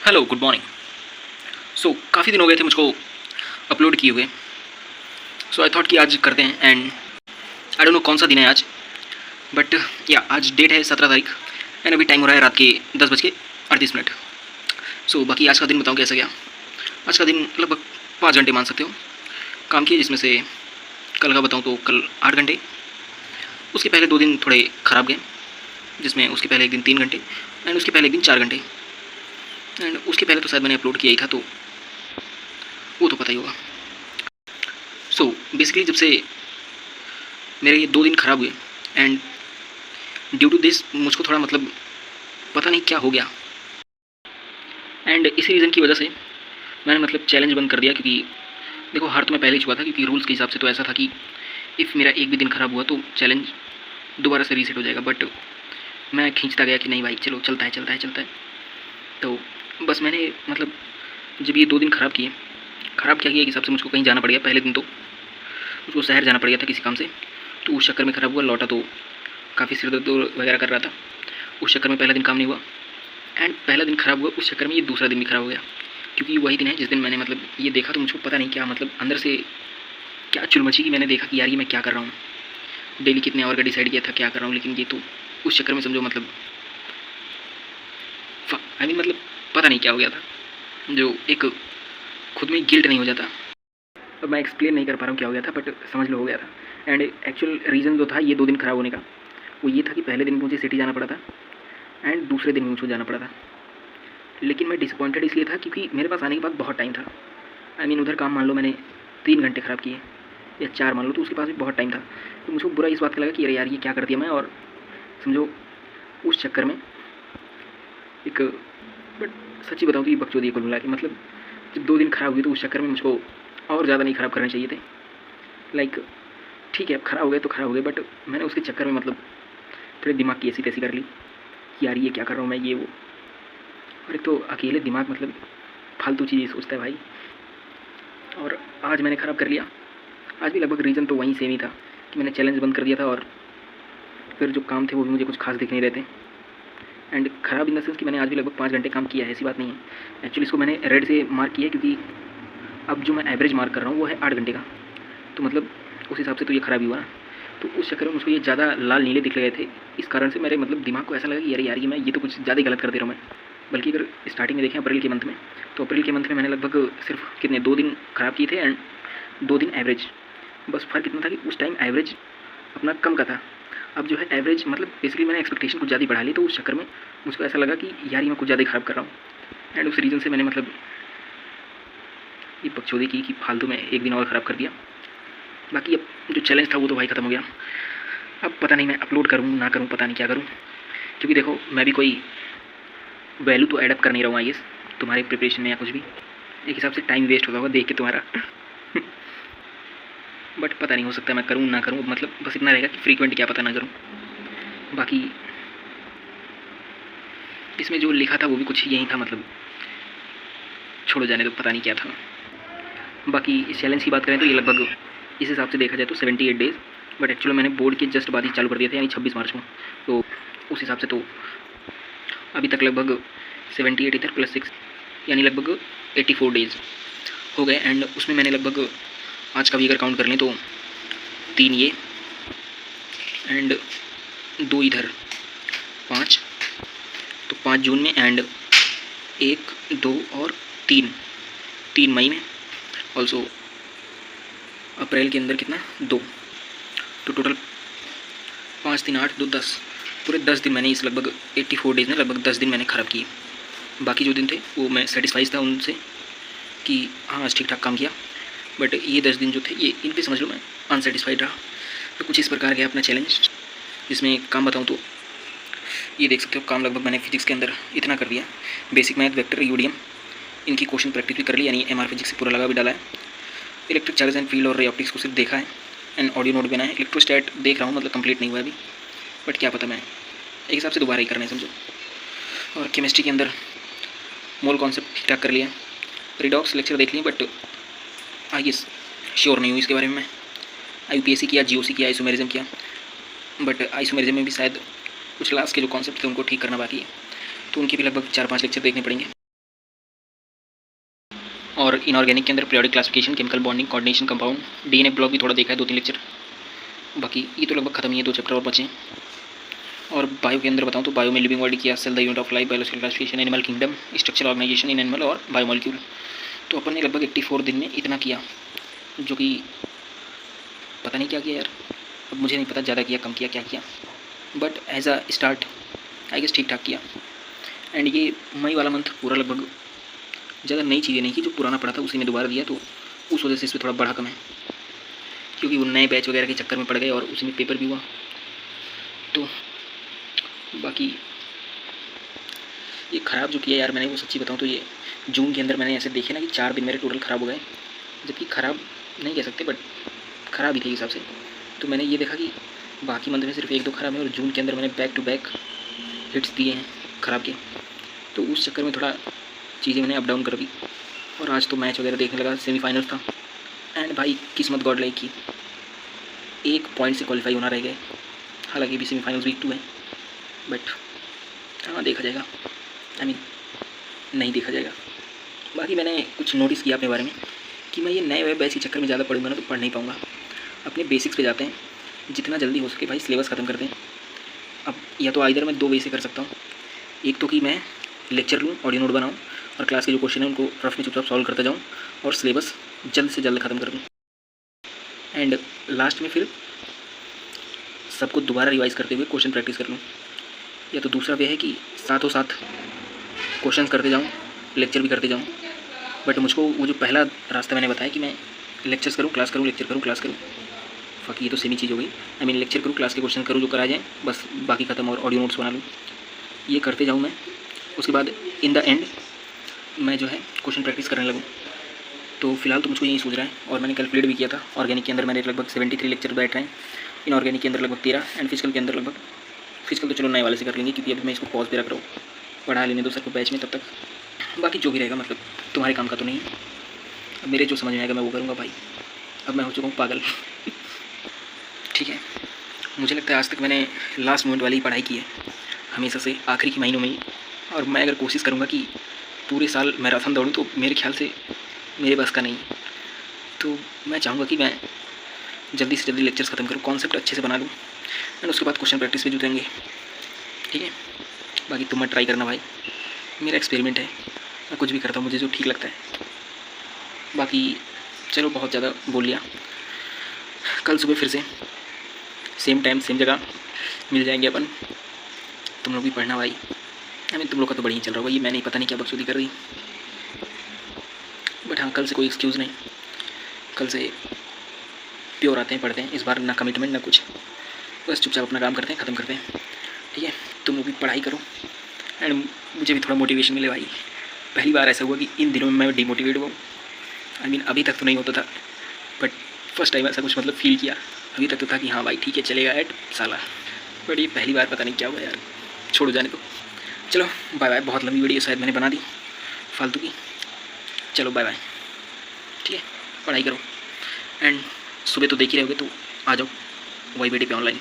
Hello, good morning. काफ़ी दिन हो गए थे मुझको अपलोड किए हुए। आई थॉट कि आज करते हैं। एंड आई डोंट नो कौन सा दिन है आज, बट या आज डेट है 17 तारीख एंड अभी टाइम हो रहा है रात के 10:38। बाकी आज का दिन बताऊँ कैसा गया। आज का दिन लगभग 5 घंटे मान सकते हो काम किए, जिसमें से कल का बताऊँ तो कल 8 घंटे। उसके पहले 2 दिन थोड़े ख़राब गए, जिसमें उसके पहले एक दिन 3 घंटे एंड उसके पहले एक दिन 4 घंटे एंड उसके पहले तो शायद मैंने अपलोड किया ही था, तो वो तो पता ही होगा। बेसिकली जब से मेरे ये 2 दिन ख़राब हुए एंड ड्यू टू दिस मुझको थोड़ा मतलब पता नहीं क्या हो गया एंड इसी रीज़न की वजह से मैंने मतलब चैलेंज बंद कर दिया। क्योंकि देखो, हार तो मैं पहले ही चुका था, क्योंकि रूल्स के हिसाब से तो ऐसा था कि इफ़ मेरा एक भी दिन ख़राब हुआ तो चैलेंज दोबारा से रीसेट हो जाएगा। बट मैं खींचता गया कि नहीं भाई चलो, चलता है। तो बस मैंने मतलब जब ये 2 दिन ख़राब क्या किया, एक हिसाब से मुझको कहीं जाना पड़ गया। पहले दिन तो मुझको शहर जाना पड़ गया था किसी काम से, तो उस चक्कर में ख़राब हुआ। लौटा तो काफ़ी सिर दर्द वगैरह कर रहा था, उस चक्कर में पहला दिन काम नहीं हुआ एंड पहला दिन ख़राब हुआ, उस चक्कर में ये दूसरा दिन भी ख़राब हो गया। क्योंकि वही दिन है जिस दिन मैंने मतलब ये देखा, तो मुझको पता नहीं क्या मतलब अंदर से क्या चुलमची की मैंने देखा कि यार ये मैं क्या कर रहा हूँ, डेली कितने आवर का डिसाइड किया था क्या कर रहा हूँ। लेकिन ये तो उस चक्कर में समझो मतलब मतलब पता नहीं क्या हो गया था, जो एक खुद में गिल्ट नहीं हो जाता। अब मैं एक्सप्लेन नहीं कर पा रहा हूँ क्या हो गया था, बट समझ लो हो गया था। एंड एक्चुअल रीज़न जो था ये 2 दिन ख़राब होने का, वो ये था कि पहले दिन मुझे सिटी जाना पड़ा था एंड दूसरे दिन मुझको जाना पड़ा था। लेकिन मैं डिसअपॉइंटेड इसलिए था क्योंकि मेरे पास आने के बाद बहुत टाइम था। उधर काम मान लो मैंने 3 घंटे ख़राब किए या 4 मान लो, तो उसके पास भी बहुत टाइम था। तो मुझको बुरा इस बात का लगा कि अरे यार ये क्या कर दिया मैं, और समझो उस चक्कर में एक बट सच्ची बताऊँ तो ये बकचोदी कुल मिला के। मतलब जब 2 दिन ख़राब हुए तो उस चक्कर में मुझको और ज़्यादा नहीं ख़राब करने चाहिए थे। लाइक ठीक है, अब ख़राब हो गए तो ख़राब हो गए, बट मैंने उसके चक्कर में मतलब थोड़े दिमाग की ऐसी तैसी कर ली कि यार ये क्या कर रहा हूँ मैं, ये वो। और एक तो अकेले दिमाग मतलब फालतू चीज़ें सोचता है भाई। और आज मैंने ख़राब कर लिया। आज भी लगभग रीज़न तो वहीं सेम ही था कि मैंने चैलेंज बंद कर दिया था, और फिर जो काम थे वो भी मुझे कुछ खास दिख नहीं रहे थे। एंड ख़राब इन द सेंस कि मैंने आज भी लगभग 5 घंटे काम किया है, ऐसी बात नहीं है। एक्चुअली इसको मैंने रेड से मार्क किया है, क्योंकि अब जो मैं एवरेज मार्क कर रहा हूँ वो है 8 घंटे का, तो मतलब उस हिसाब से तो ये ख़राब ही हुआ ना। तो उस चक्कर में मुझको ये ज़्यादा लाल नीले दिख गए थे। इस कारण से मेरे मतलब दिमाग को ऐसा लगा कि यार ये तो कुछ ज़्यादा ही गलत कर दे रहा हूँ मैं। बल्कि अगर स्टार्टिंग में देखें अप्रैल के मंथ में, तो अप्रैल के मंथ में मैंने लगभग सिर्फ कितने 2 दिन ख़राब किए थे एंड 2 दिन एवरेज। बस फ़र्क इतना था कि उस टाइम एवरेज अपना कम का था, अब जो है एवरेज मतलब बेसिकली मैंने एक्सपेक्टेशन कुछ ज़्यादा ही बढ़ा ली। तो उस चक्कर में मुझको ऐसा लगा कि यार ये मैं कुछ ज़्यादा ही ख़राब कर रहा हूँ। एंड उस रीज़न से मैंने मतलब ये बकचोदी की कि फालतू में एक दिन और ख़राब कर दिया। बाकी अब जो चैलेंज था वो तो भाई ख़त्म हो गया। अब पता नहीं मैं अपलोड करूँ ना करूँ, पता नहीं क्या करूँ। क्योंकि देखो, मैं भी कोई वैल्यू तो एडअप कर नहीं रहा हूँ आई गेस तुम्हारे प्रिपरेशन में या कुछ भी। एक हिसाब से टाइम वेस्ट होता होगा देख के तुम्हारा बट पता नहीं, हो सकता है मैं करूँ ना करूँ। मतलब बस इतना रहेगा कि फ्रीक्वेंट क्या पता ना करूँ। बाकी इसमें जो लिखा था वो भी कुछ यही था, मतलब छोड़ो जाने दो, पता नहीं क्या था। बाकी इस चैलेंज की बात करें तो ये लगभग इस हिसाब से देखा जाए तो 78 डेज़, बट एक्चुअली मैंने बोर्ड के जस्ट बाद ही चालू कर दिया था, यानी 26 मार्च को। तो उस हिसाब से तो अभी तक लगभग 78 इधर प्लस 6 यानी लगभग 84 डेज़ हो गए। एंड उसमें मैंने लगभग आज का भी अगर काउंट कर लें तो 3 ये एंड 2 इधर 5, तो 5 जून में एंड 1, 2 और 3 मई में। ऑल्सो अप्रैल के अंदर कितना 2, तो टोटल 5, 3, 8, 2, 10 पूरे 10 दिन मैंने इस लगभग 84 डेज़ में लगभग 10 दिन मैंने ख़राब किए। बाकी जो दिन थे वो मैं सेटिस्फाइड था उनसे कि हाँ आज ठीक ठाक काम किया। बट ये 10 दिन जो थे ये इन पे समझ लो मैं अनसेटिस्फाइड रहा। तो कुछ इस प्रकार का अपना चैलेंज, जिसमें काम बताऊँ तो ये देख सकते हो काम लगभग मैंने फिजिक्स के अंदर इतना कर दिया। बेसिक मैथ, वेक्टर, यूडीएम इनकी क्वेश्चन प्रैक्टिस भी कर ली, यानी एमआर फिजिक्स से पूरा लगा भी डाला है। इलेक्ट्रिक चार्जेस एंड फील्ड और रे ऑप्टिक्स को सिर्फ देखा है एंड ऑडियो नोट बना है। इलेक्ट्रोस्टैट देख रहा हूँ, मतलब कंप्लीट नहीं हुआ अभी, बट क्या पता मैं एक हिसाब से दोबारा ही करना है समझो। और केमिस्ट्री के अंदर मोल कॉन्सेप्ट ठीक ठाक कर लिया। रिडॉक्स लेक्चर देख लिए, बट आई गेस श्योर नहीं हूँ इसके बारे में। IUPAC किया, GOC किया, आइसोमेरिज्म किया, बट आइसोमेरिज्म में भी शायद कुछ लास्ट के जो कॉन्सेप्ट थे उनको ठीक करना बाकी है, तो उनके भी लगभग 4-5 लेक्चर देखने पड़ेंगे। और इनऑर्गेनिक के अंदर periodic classification, chemical bonding, coordination, compound, DNA block भी थोड़ा देखा है, 2-3 लेक्चर। बाकी ये तो लगभग खत्म ही है, 2 चैप्टर और बचे हैं। और बायो के अंदर बताऊँ तो बायो में लिविंग वर्ल्ड किया, cell the unit of life, biological classification, animal kingdom, structure organisation in animal और बायोमोलिक्यूल। तो अपन ने लगभग 84 दिन में इतना किया, जो कि पता नहीं क्या किया यार, अब मुझे नहीं पता ज़्यादा किया कम किया क्या किया, but as a start I guess ठीक ठाक किया। एंड ये मई वाला मंथ पूरा लगभग ज़्यादा नई चीज़ें नहीं की, जो पुराना पड़ा था उसी में दोबारा दिया, तो उस वजह से इस पर थोड़ा बढ़ा कम है, क्योंकि वो नए बैच वगैरह के चक्कर में पड़ गए और उसी में पेपर भी हुआ। तो बाकी ये ख़राब जो किया यार मैंने, वो सच्ची बताऊँ तो ये जून के अंदर मैंने ऐसे देखे ना कि 4 दिन मेरे टोटल ख़राब हो गए, जबकि ख़राब नहीं कह सकते बट ख़राब ही थे हिसाब से। तो मैंने ये देखा कि बाकी मंथ में सिर्फ 1-2 ख़राब है और जून के अंदर मैंने बैक टू बैक हिट्स दिए हैं ख़राब के, तो उस चक्कर में थोड़ा चीज़ें मैंने अप डाउन कर दी। और आज तो मैच वगैरह देखने लगा, सेमीफाइनल था एंड भाई किस्मत गॉड लाइक की, 1 पॉइंट से क्वालिफाई होना रह गए। हालांकि भी सेमीफाइनल्स वीक 2 है, बट हाँ देखा जाएगा, आई मीन नहीं देखा जाएगा। बाकी मैंने कुछ नोटिस किया अपने बारे में कि मैं ये नए वेब बैच के चक्कर में ज़्यादा पढ़ूंगा ना तो पढ़ नहीं पाऊँगा। अपने बेसिक्स पे जाते हैं, जितना जल्दी हो सके भाई सिलेबस ख़त्म कर दें। अब या तो आइदर मैं 2 वे से कर सकता हूँ, एक तो कि मैं लेक्चर लूँ, ऑडियो नोट बनाऊँ और क्लास के जो क्वेश्चन है उनको रफ में चुपचाप सॉल्व करता जाऊँ और सिलेबस जल्द से जल्द ख़त्म कर दूँ, एंड लास्ट में फिर सबको दोबारा रिवाइज़ करते हुए क्वेश्चन प्रैक्टिस कर लूँ। या तो दूसरा वे है कि साथों साथ क्वेश्चन करते जाऊँ, लेक्चर भी करते जाऊँ। बट मुझको वो जो पहला रास्ता मैंने बताया कि मैं लेक्चर्स करूँ, क्लास करूँ, लेक्चर करूँ, क्लास करूँ, बाकी ये तो सेमी चीज़ हो गई। आई मीन लेक्चर करूँ, क्लास के क्वेश्चन करूँ जो करा जाए, बस बाकी ख़त्म, और ऑडियो नोट्स बना लूँ, ये करते जाऊँ मैं। उसके बाद इन द एंड मैं जो है क्वेश्चन प्रैक्टिस करने लगूँ। तो फिलहाल तो मुझको यही सोच रहा है, और मैंने कैलकुलेट भी किया था। ऑर्गेनिक के अंदर मेरे लगभग 73 लेक्चर बैठ रहे हैं, इनऑर्गेनिक के अंदर लगभग 13, एंड फिजिकल के अंदर लगभग, फिजिकल तो चलो नए वाले से कर लेंगे क्योंकि अभी मैं इसको पॉज पे रख रहा हूँ, पढ़ा लेने दो सर को बैच में, तब तक बाकी जो भी रहेगा मतलब तुम्हारे काम का तो नहीं। अब मेरे जो समझ में आएगा मैं वो करूँगा भाई, अब मैं हो चुका हूँ पागल। ठीक है, मुझे लगता है आज तक मैंने लास्ट मोमेंट वाली ही पढ़ाई की है हमेशा से, आखिरी के महीनों में ही। और मैं अगर कोशिश करूँगा कि पूरे साल मैराथन दौड़ूँ तो मेरे ख्याल से मेरे बस का नहीं। तो मैं चाहूँगा कि मैं जल्दी से जल्दी लेक्चर्स ख़त्म करूँ, कॉन्सेप्ट अच्छे से बना लूँ, एंड उसके बाद क्वेश्चन प्रैक्टिस पे जुटेंगे। ठीक है, बाकी तुम मत ट्राई करना भाई, मेरा एक्सपेरिमेंट है, मैं कुछ भी करता हूँ मुझे जो ठीक लगता है। बाकी चलो बहुत ज़्यादा बोल लिया, कल सुबह फिर से सेम टाइम सेम जगह मिल जाएंगे अपन। तुम लोग भी पढ़ना भाई, आई मीन तुम लोग का तो बढ़िया चल रहा होगा, ये मैं नहीं, पता नहीं क्या बकचोदी कर रही, बट हाँ कल से कोई एक्सक्यूज़ नहीं, कल से प्योर आते हैं, पढ़ते हैं, इस बार ना कमिटमेंट ना कुछ, बस चुपचाप अपना काम करते हैं, ख़त्म करते हैं। ठीक है, तुम लोग भी पढ़ाई करो एंड मुझे भी थोड़ा मोटिवेशन मिले भाई। पहली बार ऐसा हुआ कि इन दिनों में मैं डिमोटिवेट हुआ, आई मीन अभी तक तो नहीं होता था, बट फर्स्ट टाइम ऐसा कुछ मतलब फील किया। अभी तक तो था कि हाँ भाई ठीक है चलेगा ऐड साला, बट ये पहली बार पता नहीं क्या हुआ यार, छोड़ो जाने दो। चलो बाय बाय, बहुत लंबी वीडियो शायद मैंने बना दी फालतू की, चलो बाय बाय। ठीक है, पढ़ाई करो एंड सुबह तो देख ही रहोगे तो आ जाओ YBD पे ऑनलाइन।